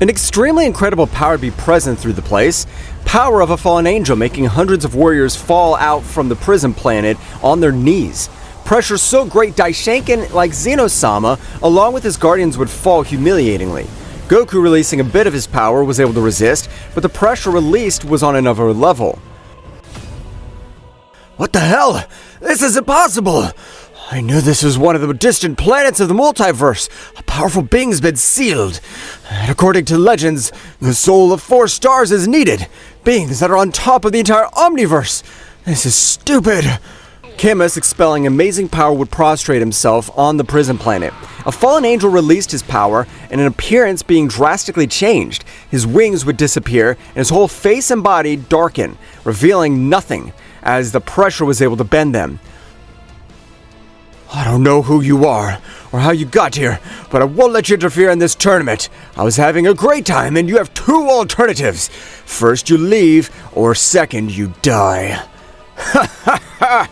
An extremely incredible power would be present through the place. Power of a fallen angel, making hundreds of warriors fall out from the prison planet on their knees. Pressure so great Daishinkan, like Zeno-sama, along with his guardians would fall humiliatingly. Goku, releasing a bit of his power, was able to resist, but the pressure released was on another level. What the hell? This is impossible! I knew this was one of the distant planets of the multiverse. A powerful being has been sealed. And according to legends, the soul of 4 stars is needed. Beings that are on top of the entire omniverse. This is stupid. Camus, expelling amazing power, would prostrate himself on the prison planet. A fallen angel released his power, and an appearance being drastically changed. His wings would disappear, and his whole face and body darken, revealing nothing, as the pressure was able to bend them. I don't know who you are, or how you got here, but I won't let you interfere in this tournament. I was having a great time, and you have 2 alternatives. First, you leave, or second, you die. Ha ha ha!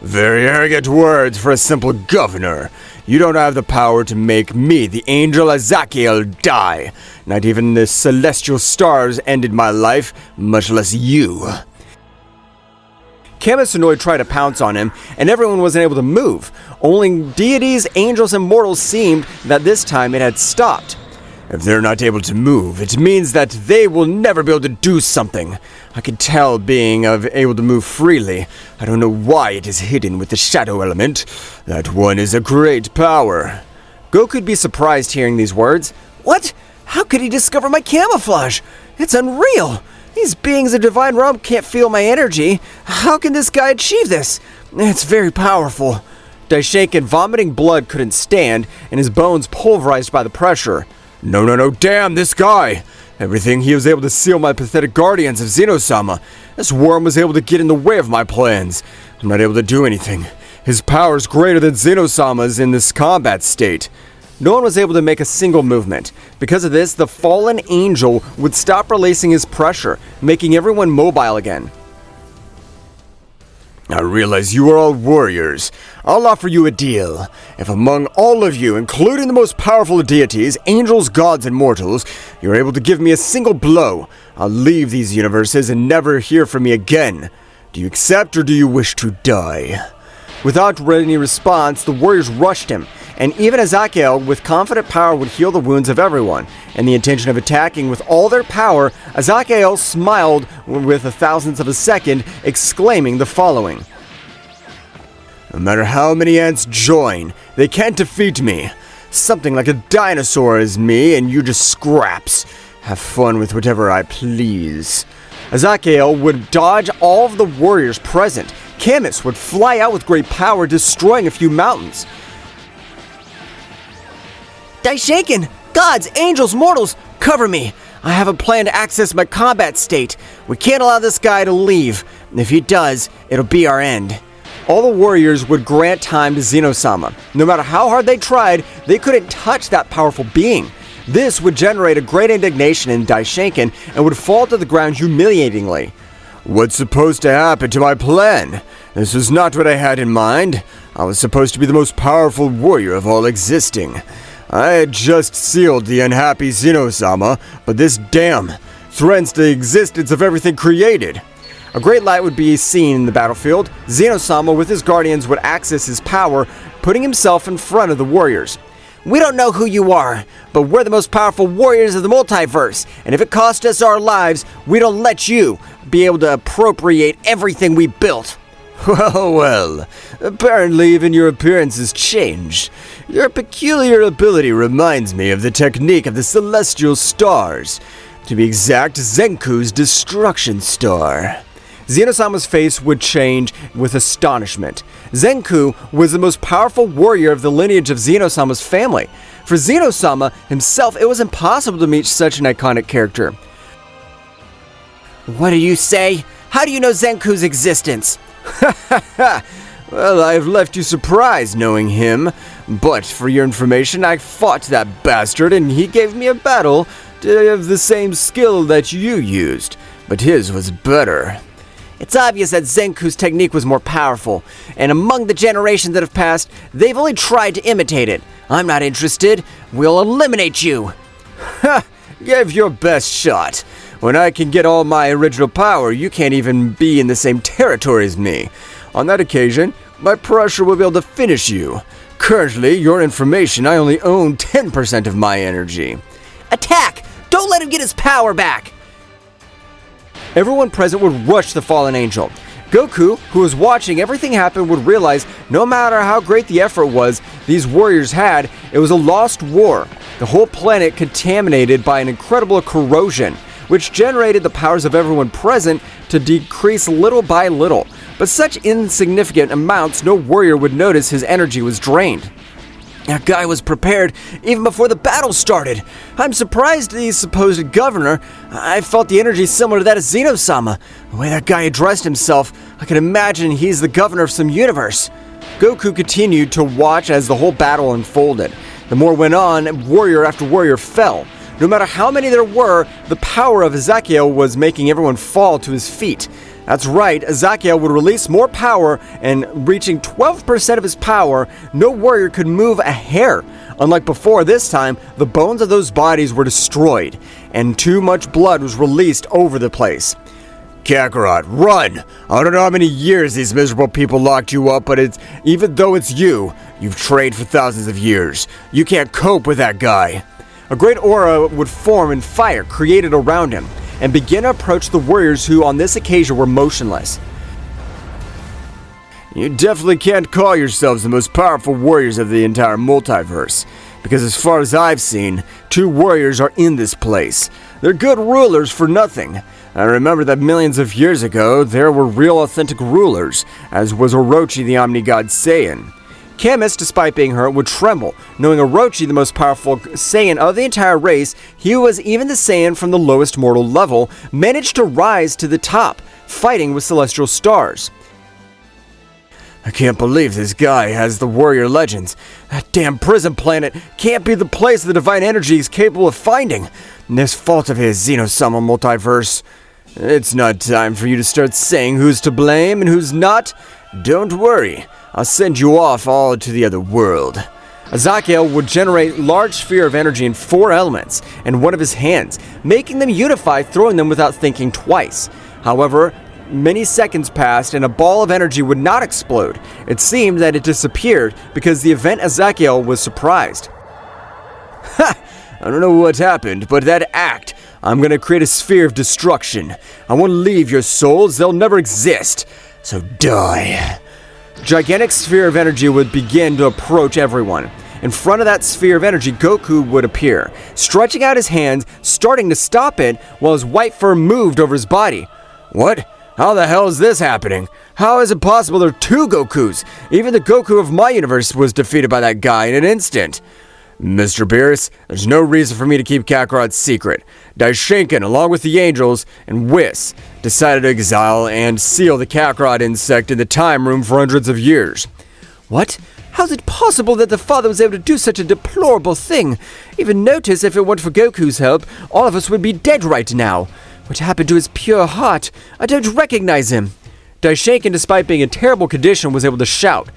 Very arrogant words for a simple governor. You don't have the power to make me, the angel Azakiel, die. Not even the celestial stars ended my life, much less you. Camus tried to pounce on him, and everyone wasn't able to move. Only deities, angels, and mortals seemed that this time it had stopped. If they're not able to move, it means that they will never be able to do something. I can tell being able to move freely. I don't know why it is hidden with the shadow element. That one is a great power. Goku could be surprised hearing these words. What? How could he discover my camouflage? It's unreal. These beings of divine realm can't feel my energy. How can this guy achieve this? It's very powerful. Daishinkan, vomiting blood, couldn't stand, and his bones pulverized by the pressure. No, damn this guy! Everything he was able to seal my pathetic guardians of Zeno-sama. This worm was able to get in the way of my plans. I'm not able to do anything. His power is greater than Zeno-sama's in this combat state. No one was able to make a single movement. Because of this, the fallen angel would stop releasing his pressure, making everyone mobile again. I realize you are all warriors. I'll offer you a deal. If among all of you, including the most powerful deities, angels, gods, and mortals, you're able to give me a single blow, I'll leave these universes and never hear from me again. Do you accept, or do you wish to die? Without any response, the warriors rushed him, and even Azakiel, with confident power, would heal the wounds of everyone. And the intention of attacking with all their power, Azakiel smiled with a thousandth of a second, exclaiming the following. No matter how many ants join, they can't defeat me. Something like a dinosaur is me, and you just scraps. Have fun with whatever I please. Azakiel would dodge all of the warriors present. Camus would fly out with great power, destroying a few mountains. Daishinkan! Gods, angels, mortals, cover me! I have a plan to access my combat state. We can't allow this guy to leave. If he does, it'll be our end. All the warriors would grant time to Zeno-sama. No matter how hard they tried, they couldn't touch that powerful being. This would generate a great indignation in Daishinkan and would fall to the ground humiliatingly. What's supposed to happen to my plan? This was not what I had in mind. I was supposed to be the most powerful warrior of all existing. I had just sealed the unhappy Zeno-sama, but this dam threatens the existence of everything created. A great light would be seen in the battlefield. Zeno-sama with his guardians would access his power, putting himself in front of the warriors. We don't know who you are, but we're the most powerful warriors of the multiverse, and if it costs us our lives, we don't let you be able to appropriate everything we built. Well, apparently even your appearance has changed. Your peculiar ability reminds me of the technique of the celestial stars. To be exact, Zenku's destruction star. Zeno-sama's face would change with astonishment. Zenku was the most powerful warrior of the lineage of Zeno-sama's family. For Zeno-sama himself, it was impossible to meet such an iconic character. What do you say? How do you know Zenku's existence? Well, I've left you surprised knowing him, but for your information, I fought that bastard and he gave me a battle of the same skill that you used, but his was better. It's obvious that Zenku's technique was more powerful, and among the generations that have passed, they've only tried to imitate it. I'm not interested. We'll eliminate you. Ha! Give your best shot. When I can get all my original power, you can't even be in the same territory as me. On that occasion, my pressure will be able to finish you. Currently, your information, I only own 10% of my energy. Attack! Don't let him get his power back! Everyone present would rush the fallen angel. Goku, who was watching everything happen, would realize no matter how great the effort was these warriors had, it was a lost war. The whole planet contaminated by an incredible corrosion, which generated the powers of everyone present to decrease little by little. But such insignificant amounts, no warrior would notice his energy was drained. That guy was prepared even before the battle started. I'm surprised the supposed governor. I felt the energy similar to that of Zeno-sama. The way that guy addressed himself, I can imagine he's the governor of some universe. Goku continued to watch as the whole battle unfolded. The more went on, warrior after warrior fell. No matter how many there were, the power of Azakiel was making everyone fall to his feet. That's right, Azakiel would release more power, and reaching 12% of his power, no warrior could move a hair. Unlike before, this time, the bones of those bodies were destroyed, and too much blood was released over the place. Kakarot, run! I don't know how many years these miserable people locked you up, but even though it's you, you've trained for thousands of years. You can't cope with that guy. A great aura would form and fire created around him, and begin to approach the warriors who on this occasion were motionless. You definitely can't call yourselves the most powerful warriors of the entire multiverse, because as far as I've seen, 2 warriors are in this place. They're good rulers for nothing. I remember that millions of years ago, there were real authentic rulers, as was Orochi the Omni-God Saiyan. Camus, despite being hurt, would tremble, knowing Orochi, the most powerful Saiyan of the entire race, he was even the Saiyan from the lowest mortal level, managed to rise to the top, fighting with celestial stars. I can't believe this guy has the warrior legends. That damn prison planet can't be the place the divine energy is capable of finding. This fault of his, Zeno-sama multiverse. It's not time for you to start saying who's to blame and who's not. Don't worry. I'll send you off all to the other world. Azakiel would generate a large sphere of energy in 4 elements in one of his hands, making them unify, throwing them without thinking twice. However, many seconds passed and a ball of energy would not explode. It seemed that it disappeared because the event Azakiel was surprised. Ha! I don't know what happened, but that act, I'm gonna create a sphere of destruction. I won't leave your souls, they'll never exist. So die. Gigantic sphere of energy would begin to approach everyone. In front of that sphere of energy, Goku would appear, stretching out his hands, starting to stop it, while his white fur moved over his body. What? How the hell is this happening? How is it possible there are 2 Gokus? Even the Goku of my universe was defeated by that guy in an instant. Mr. Beerus, there's no reason for me to keep Kakarot's secret. Daishinkan, along with the angels, and Whis, decided to exile and seal the Kakarot insect in the time room for hundreds of years. What? How's it possible that the father was able to do such a deplorable thing? Even notice if it weren't for Goku's help, all of us would be dead right now. What happened to his pure heart? I don't recognize him. Daishinkan, despite being in terrible condition, was able to shout.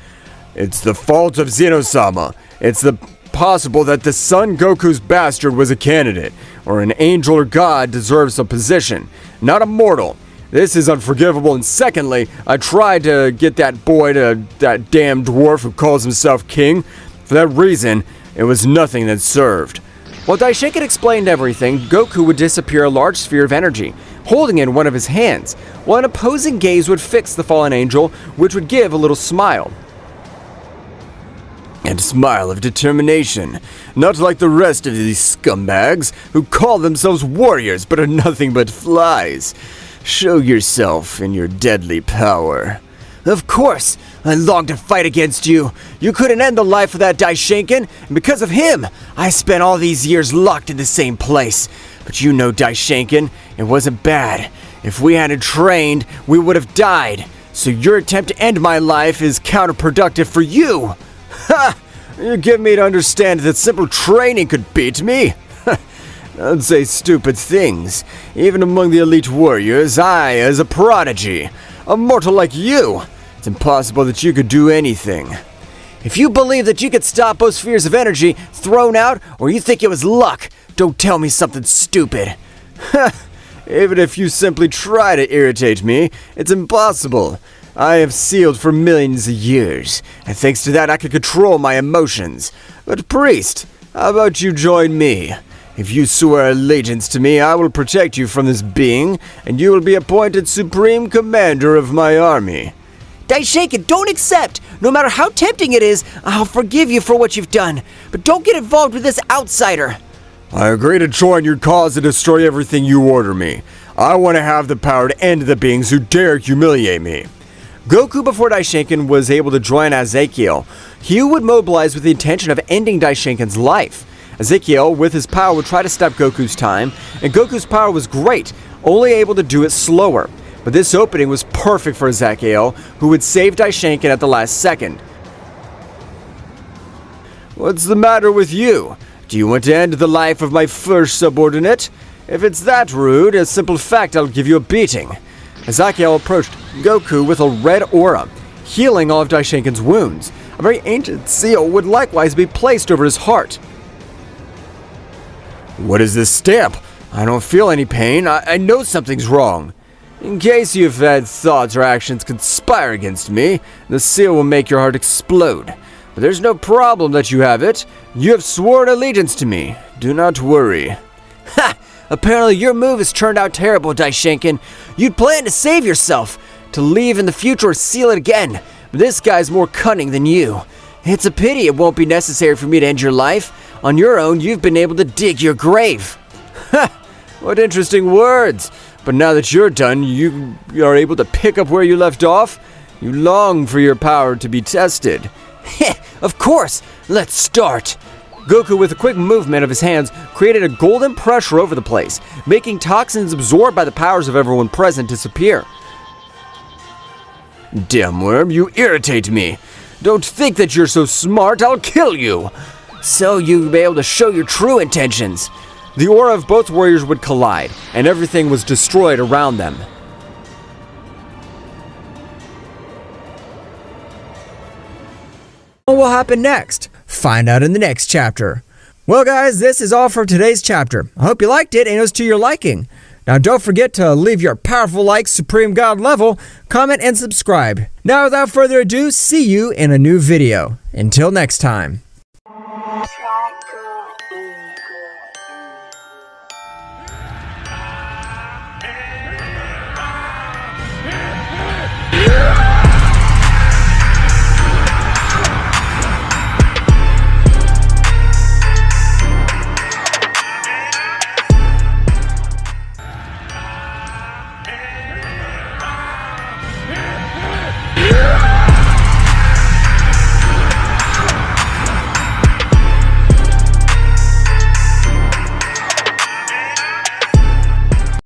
It's the fault of Zeno-sama. It's possible that the Son Goku's bastard was a candidate, or an angel or god deserves a position, not a mortal. This is unforgivable, and secondly, I tried to get that boy to that damn dwarf who calls himself king. For that reason, it was nothing that served. While Daishinkan explained everything, Goku would disappear a large sphere of energy, holding it in one of his hands, while an opposing gaze would fix the fallen angel, which would give a little smile. And a smile of determination, not like the rest of these scumbags who call themselves warriors but are nothing but flies. Show yourself in your deadly power. Of course, I long to fight against you. You couldn't end the life of that Daishinkan, and because of him, I spent all these years locked in the same place. But you know, Daishinkan, it wasn't bad. If we hadn't trained, we would have died. So your attempt to end my life is counterproductive for you. Ha! You give me to understand that simple training could beat me? Don't say stupid things. Even among the elite warriors, I, as a prodigy, a mortal like you, it's impossible that you could do anything. If you believe that you could stop both spheres of energy thrown out, or you think it was luck, don't tell me something stupid. Even if you simply try to irritate me, it's impossible. I have sealed for millions of years, and thanks to that I can control my emotions. But priest, how about you join me? If you swear allegiance to me, I will protect you from this being, and you will be appointed supreme commander of my army. Daishinkan, don't accept! No matter how tempting it is, I'll forgive you for what you've done. But don't get involved with this outsider. I agree to join your cause and destroy everything you order me. I want to have the power to end the beings who dare humiliate me. Goku, before Daishinkan, was able to join Azakiel. He would mobilize with the intention of ending Daishinkan's life. Azakiel, with his power, would try to stop Goku's time, and Goku's power was great, only able to do it slower. But this opening was perfect for Azakiel, who would save Daishinkan at the last second. What's the matter with you? Do you want to end the life of my first subordinate? If it's that rude, a simple fact, I'll give you a beating. Azakiel approached Goku with a red aura, healing all of Daishinkan's wounds. A very ancient seal would likewise be placed over his heart. What is this stamp? I don't feel any pain. I know something's wrong. In case you've had thoughts or actions conspire against me, the seal will make your heart explode. But there's no problem that you have it. You have sworn allegiance to me. Do not worry. Ha! Apparently your move has turned out terrible, Daishinkan. You'd plan to save yourself, to leave in the future or seal it again. But this guy's more cunning than you. It's a pity it won't be necessary for me to end your life. On your own, you've been able to dig your grave. Ha! What interesting words. But now that you're done, you are able to pick up where you left off. You long for your power to be tested. Of course! Let's start! Goku, with a quick movement of his hands, created a golden pressure over the place, making toxins absorbed by the powers of everyone present disappear. Damn worm, you irritate me. Don't think that you're so smart, I'll kill you. So you'll be able to show your true intentions. The aura of both warriors would collide, and everything was destroyed around them. What will happen next? Find out in the next chapter. Well guys, this is all for today's chapter. I hope you liked it and it was to your liking. Now don't forget to leave your powerful like Supreme God level, comment and subscribe. Now without further ado, see you in a new video. Until next time.